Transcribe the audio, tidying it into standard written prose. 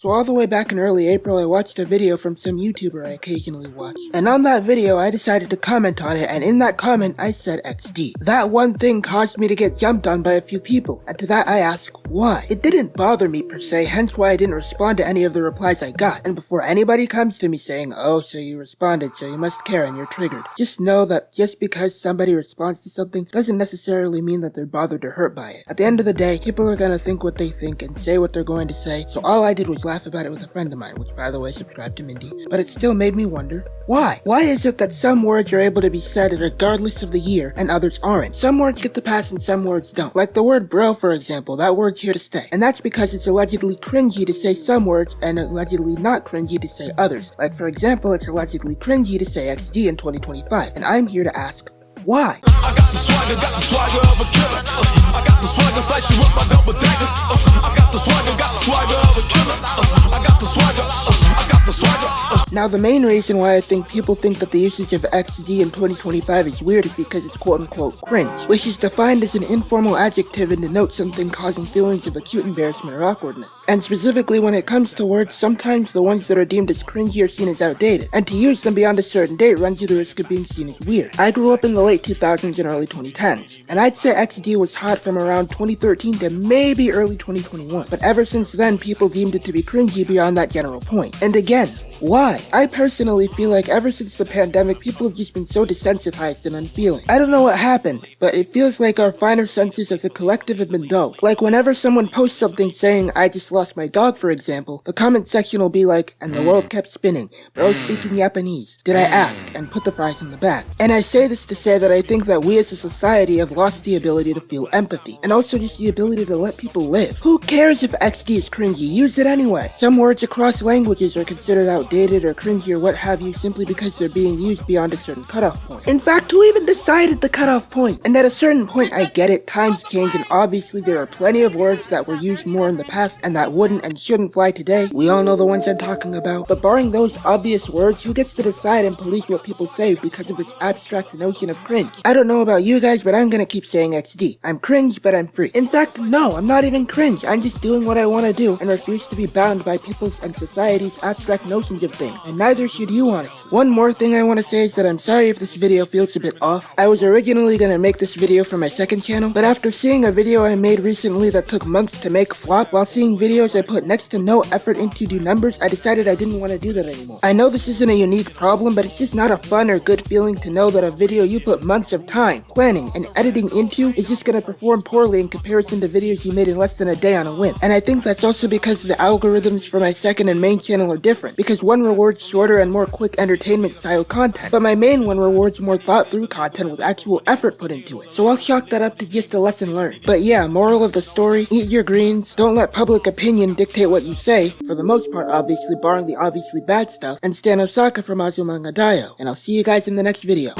So all the way back in early April, I watched a video from some YouTuber I occasionally watch. And on that video, I decided to comment on it, and in that comment, I said XD. That one thing caused me to get jumped on by a few people, and to that I ask why. It didn't bother me per se, hence why I didn't respond to any of the replies I got. And before anybody comes to me saying, oh, so you responded, so you must care and you're triggered, just know that just because somebody responds to something doesn't necessarily mean that they're bothered or hurt by it. At the end of the day, people are gonna think what they think and say what they're going to say, so all I did was laugh about it with a friend of mine, which by the way, subscribe to Mindy, but it still made me wonder, why? Why is it that some words are able to be said regardless of the year and others aren't? Some words get to pass and some words don't. Like the word bro, for example, that word's here to stay. And that's because it's allegedly cringy to say some words and allegedly not cringy to say others. Like for example, it's allegedly cringy to say XD in 2025, and I'm here to ask, why? I got the swagger of a killer. I got the swagger, slice you with my double dagger. I got the swagger of a killer. I got the swagger, I got the swagger. Now the main reason why I think people think that the usage of XD in 2025 is weird is because it's quote-unquote cringe, which is defined as an informal adjective and denotes something causing feelings of acute embarrassment or awkwardness. And specifically when it comes to words, sometimes the ones that are deemed as cringy are seen as outdated, and to use them beyond a certain date runs you the risk of being seen as weird. I grew up in the late 2000s and early 2010s, and I'd say XD was hot from around 2013 to maybe early 2021, but ever since then people deemed it to be cringy beyond that general point. And again, why? I personally feel like ever since the pandemic, people have just been so desensitized and unfeeling. I don't know what happened, but it feels like our finer senses as a collective have been dulled. Like whenever someone posts something saying, I just lost my dog, for example, the comment section will be like, and the world kept spinning, bro speaking Japanese, did I ask, and put the fries in the back. And I say this to say that I think that we as a society have lost the ability to feel empathy, and also just the ability to let people live. Who cares if XD is cringy? Use it anyway. Some words across languages are considered outdated or cringy or what have you simply because they're being used beyond a certain cutoff point. In fact, who even decided the cutoff point? And at a certain point, I get it, times change, and obviously there are plenty of words that were used more in the past and that wouldn't and shouldn't fly today. We all know the ones I'm talking about. But barring those obvious words, who gets to decide and police what people say because of this abstract notion of cringe? I don't know about you guys, but I'm gonna keep saying XD. I'm cringe, but I'm free. In fact, no, I'm not even cringe. I'm just doing what I want to do and refuse to be bound by people's and society's abstract notions of things. And neither should you, honestly. One more thing I want to say is that I'm sorry if this video feels a bit off. I was originally gonna make this video for my second channel, but after seeing a video I made recently that took months to make flop, while seeing videos I put next to no effort into do numbers, I decided I didn't want to do that anymore. I know this isn't a unique problem, but it's just not a fun or good feeling to know that a video you put months of time, planning, and editing into is just gonna perform poorly in comparison to videos you made in less than a day on a whim. And I think that's also because the algorithms for my second and main channel are different, because one rewards shorter and more quick entertainment style content, but my main one rewards more thought through content with actual effort put into it. So I'll chalk that up to just a lesson learned. But yeah, moral of the story, eat your greens, don't let public opinion dictate what you say, for the most part obviously, barring the obviously bad stuff, and stand Osaka from Azumanga Daioh, and I'll see you guys in the next video.